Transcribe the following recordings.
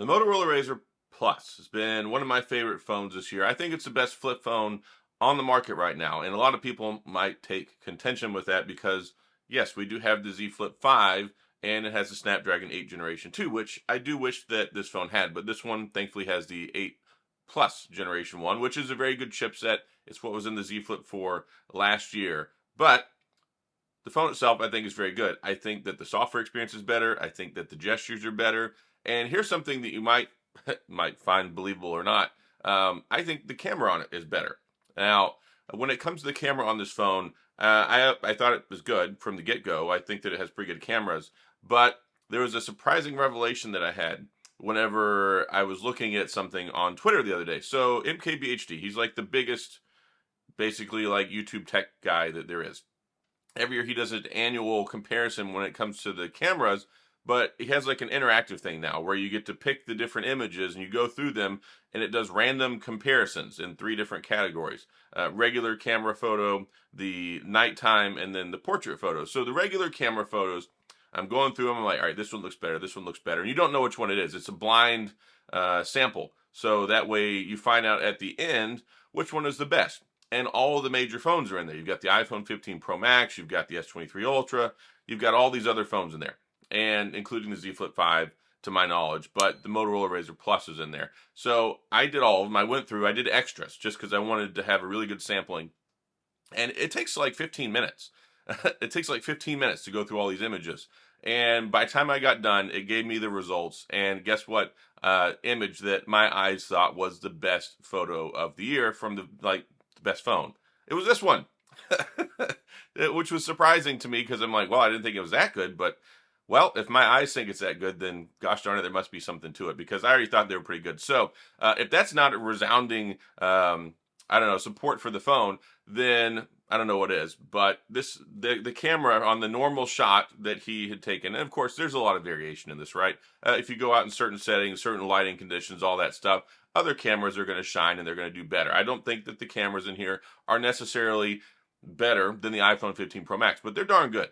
The Motorola RAZR Plus has been one of my favorite phones this year. I think it's the best flip phone on the market right now. And a lot of people might take contention with that because, yes, we do have the Z Flip 5 and it has the Snapdragon 8 Generation 2, which I do wish that this phone had. But this one thankfully has the 8 Plus Generation 1, which is a very good chipset. It's what was in the Z Flip 4 last year. But the phone itself, I think, is very good. I think that the software experience is better. I think that the gestures are better. And here's something that you might might find believable or not. I think the camera on it is better. Now, when it comes to the camera on this phone, I thought it was good from the get-go. I think that it has pretty good cameras. But there was a surprising revelation that I had whenever I was looking at something on Twitter the other day. So MKBHD, he's like the biggest, basically like YouTube tech guy that there is. Every year he does an annual comparison when it comes to the cameras, but he has like an interactive thing now where you get to pick the different images and you go through them and it does random comparisons in 3 different categories. Regular camera photo, the nighttime, and then the portrait photos. So the regular camera photos, I'm going through them, I'm like, all right, this one looks better, this one looks better. And you don't know which one it is. It's a blind sample. So that way you find out at the end which one is the best. And all of the major phones are in there. You've got the iPhone 15 Pro Max, you've got the S23 Ultra, you've got all these other phones in there, and including the Z Flip 5 to my knowledge, but the Motorola RAZR Plus is in there. So I did all of them. I went through, I did extras just because I wanted to have a really good sampling. And it takes like 15 minutes. It takes like 15 minutes to go through all these images. And by the time I got done, it gave me the results. And guess what? Image that my eyes thought was the best photo of the year from the best phone. It was this one, which was surprising to me because I'm like, well, I didn't think it was that good, but well, if my eyes think it's that good, then gosh darn it, there must be something to it because I already thought they were pretty good. So if that's not a resounding, I don't know, support for the phone, then I don't know what is. But the camera on the normal shot that he had taken, and of course, there's a lot of variation in this, right? If you go out in certain settings, certain lighting conditions, all that stuff, other cameras are going to shine and they're going to do better. I don't think that the cameras in here are necessarily better than the iPhone 15 Pro Max, but they're darn good.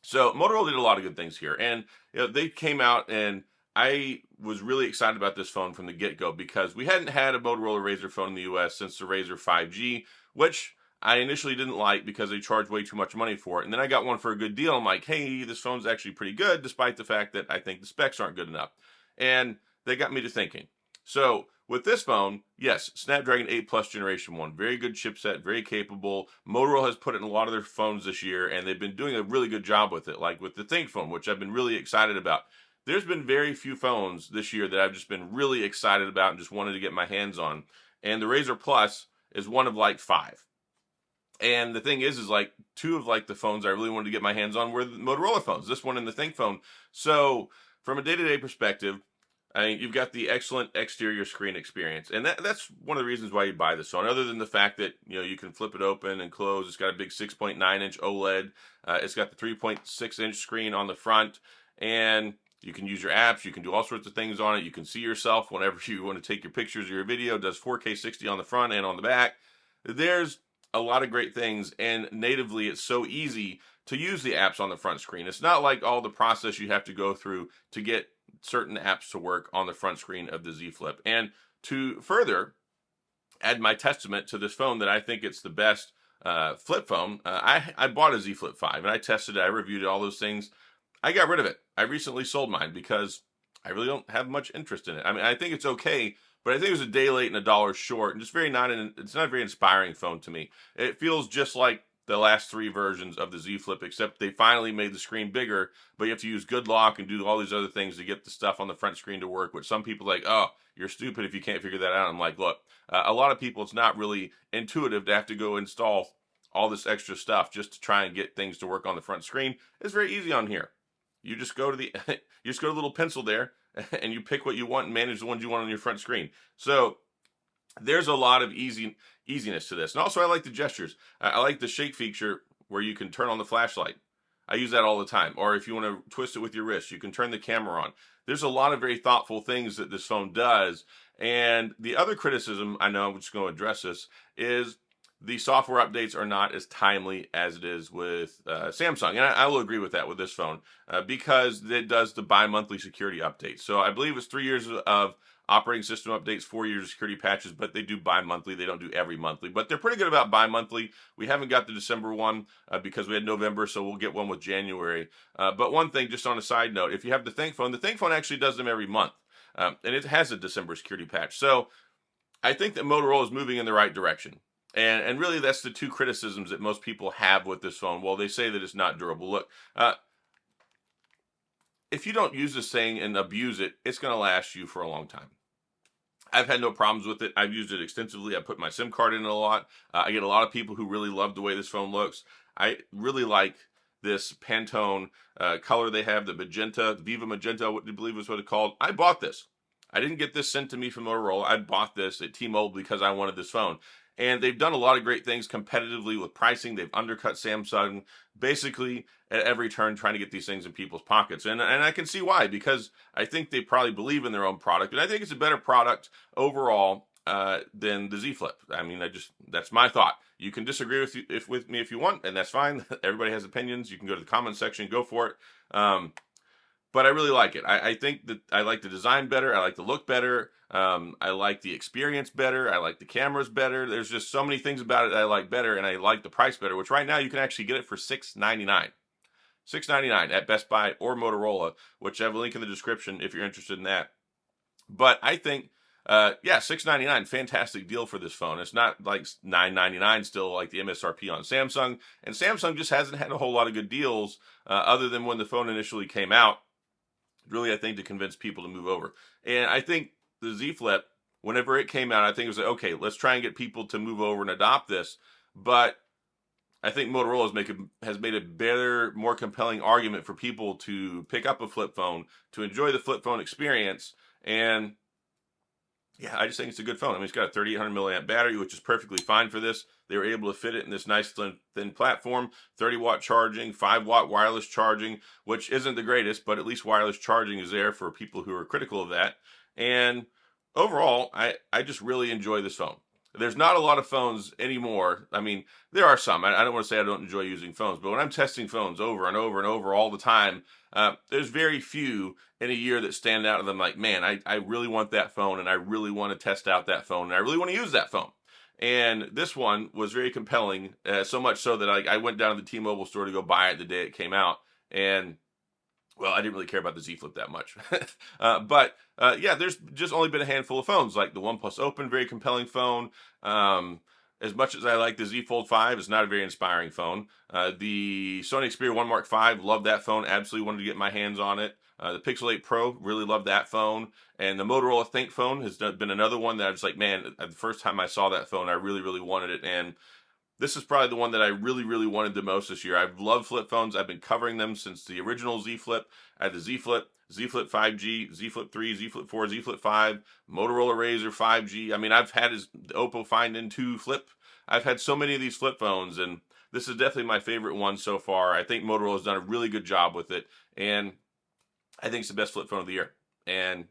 So Motorola did a lot of good things here, and they came out, and I was really excited about this phone from the get-go because we hadn't had a Motorola RAZR phone in the US since the RAZR 5G, which I initially didn't like because they charged way too much money for it. And then I got one for a good deal. I'm like, hey, this phone's actually pretty good, despite the fact that I think the specs aren't good enough. And they got me to thinking. So with this phone, yes, Snapdragon 8 Plus Generation 1, very good chipset, very capable. Motorola has put it in a lot of their phones this year, and they've been doing a really good job with it, like with the Think phone, which I've been really excited about. There's been very few phones this year that I've just been really excited about and just wanted to get my hands on. And the RAZR Plus is one of like 5. And the thing is like 2 of like the phones I really wanted to get my hands on were the Motorola phones, this one and the Think phone. So from a day-to-day perspective, I mean, you've got the excellent exterior screen experience, and that's one of the reasons why you buy this phone. Other than the fact that you can flip it open and close, it's got a big 6.9-inch OLED. It's got the 3.6-inch screen on the front, and you can use your apps. You can do all sorts of things on it. You can see yourself whenever you want to take your pictures or your video. It does 4K 60 on the front and on the back. There's a lot of great things, and natively it's so easy to use the apps on the front screen. It's not like all the process you have to go through to get certain apps to work on the front screen of the Z Flip. And to further add my testament to this phone that I think it's the best flip phone, I bought a Z Flip 5 and I tested it, I reviewed it, all those things. I got rid of it. I recently sold mine because I really don't have much interest in it. I mean, I think it's okay, but I think it was a day late and $1 short, and just it's not a very inspiring phone to me. It feels just like the last 3 versions of the Z Flip, except they finally made the screen bigger, but you have to use good lock and do all these other things to get the stuff on the front screen to work, which some people are like, oh, you're stupid if you can't figure that out. I'm like, look, a lot of people, it's not really intuitive to have to go install all this extra stuff just to try and get things to work on the front screen. It's very easy on here. You just go to the little pencil there and you pick what you want and manage the ones you want on your front screen. So there's a lot of easiness to this. And also I like the gestures. I like the shake feature where you can turn on the flashlight. I use that all the time. Or if you want to twist it with your wrist, you can turn the camera on. There's a lot of very thoughtful things that this phone does. And the other criticism, I know I'm just going to address this, is the software updates are not as timely as it is with Samsung. And I will agree with that with this phone because it does the bi-monthly security updates. So I believe it's 3 years of operating system updates, 4 years of security patches, but they do bi-monthly. They don't do every monthly, but they're pretty good about bi-monthly. We haven't got the December one because we had November, so we'll get one with January. But one thing, just on a side note, if you have the Think phone actually does them every month. And it has a December security patch. So I think that Motorola is moving in the right direction. And really, that's the two criticisms that most people have with this phone. Well, they say that it's not durable. Look, if you don't use this thing and abuse it, it's going to last you for a long time. I've had no problems with it. I've used it extensively. I put my SIM card in it a lot. I get a lot of people who really love the way this phone looks. I really like this Pantone color they have, the magenta, Viva Magenta, what do you believe is what it's called? I bought this. I didn't get this sent to me from Motorola. I bought this at T-Mobile because I wanted this phone. And they've done a lot of great things competitively with pricing. They've undercut Samsung basically at every turn, trying to get these things in people's pockets. And I can see why, because I think they probably believe in their own product. And I think it's a better product overall than the Z Flip. I mean, that's my thought. You can disagree with me if you want, and that's fine. Everybody has opinions. You can go to the comment section, go for it. But I really like it. I think that I like the design better. I like the look better. I like the experience better. I like the cameras better. There's just so many things about it that I like better, and I like the price better, which right now you can actually get it for $699. $699 at Best Buy or Motorola, which I have a link in the description if you're interested in that. But I think, yeah, $699, fantastic deal for this phone. It's not like $999 still like the MSRP on Samsung. And Samsung just hasn't had a whole lot of good deals other than when the phone initially came out. Really, I think, to convince people to move over. And I think the Z Flip, whenever it came out, I think it was like, okay, let's try and get people to move over and adopt this. But I think Motorola has made a better, more compelling argument for people to pick up a flip phone, to enjoy the flip phone experience. And yeah, I just think it's a good phone. I mean, it's got a 3800 milliamp battery, which is perfectly fine for this. They were able to fit it in this nice thin platform, 30-watt charging, 5-watt wireless charging, which isn't the greatest, but at least wireless charging is there for people who are critical of that. And overall, I just really enjoy this phone. There's not a lot of phones anymore. I mean, there are some. I don't want to say I don't enjoy using phones, but when I'm testing phones over and over and over all the time, there's very few in a year that stand out and I'm like, man, I really want that phone, and I really want to test out that phone, and I really want to use that phone. And this one was very compelling, so much so that I went down to the T-Mobile store to go buy it the day it came out. And well, I didn't really care about the Z Flip that much. But yeah, there's just only been a handful of phones, like the OnePlus Open, very compelling phone. As much as I like the Z Fold 5, it's not a very inspiring phone. The Sony Xperia 1 Mark V, love that phone, absolutely wanted to get my hands on it. The Pixel 8 Pro, really love that phone. And the Motorola Think phone has been another one that I was like, man, the first time I saw that phone, I really, really wanted it. And this is probably the one that I really, really wanted the most this year. I've loved flip phones. I've been covering them since the original Z Flip. I had the Z Flip, Z Flip 5G, Z Flip 3, Z Flip 4, Z Flip 5, Motorola RAZR 5G. I mean, I've had the Oppo Find N2 Flip. I've had so many of these flip phones, and this is definitely my favorite one so far. I think Motorola has done a really good job with it, and I think it's the best flip phone of the year. And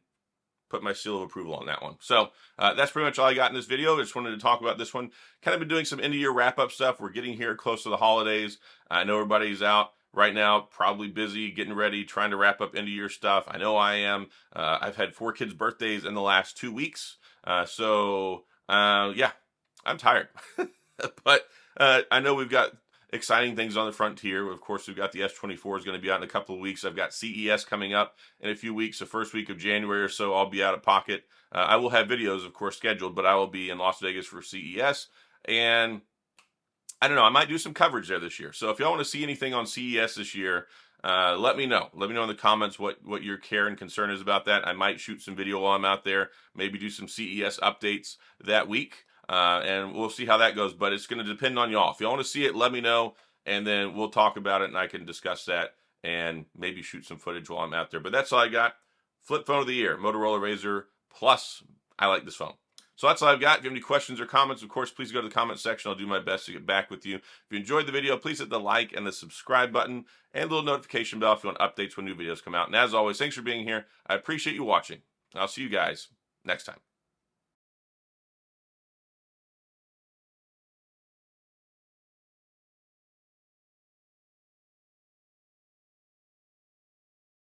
put my seal of approval on that one. So that's pretty much all I got in this video. I just wanted to talk about this one. Kind of been doing some end of year wrap up stuff. We're getting here close to the holidays. I know everybody's out right now, probably busy, getting ready, trying to wrap up end of year stuff. I know I am. I've had 4 kids' birthdays in the last 2 weeks. So yeah, I'm tired. But I know we've got exciting things on the frontier. Of course, we've got the S24 is going to be out in a couple of weeks. I've got CES coming up in a few weeks. The first week of January or so, I'll be out of pocket. I will have videos, of course, scheduled, but I will be in Las Vegas for CES. And I don't know, I might do some coverage there this year. So if y'all want to see anything on CES this year, let me know. Let me know in the comments what your care and concern is about that. I might shoot some video while I'm out there, maybe do some CES updates that week. And we'll see how that goes, but it's going to depend on y'all. If y'all want to see it, let me know, and then we'll talk about it, and I can discuss that and maybe shoot some footage while I'm out there. But that's all I got. Flip phone of the year, Motorola RAZR Plus. I like this phone. So that's all I've got. If you have any questions or comments, of course, please go to the comment section. I'll do my best to get back with you. If you enjoyed the video, please hit the like and the subscribe button and the little notification bell if you want updates when new videos come out. And as always, thanks for being here. I appreciate you watching. I'll see you guys next time.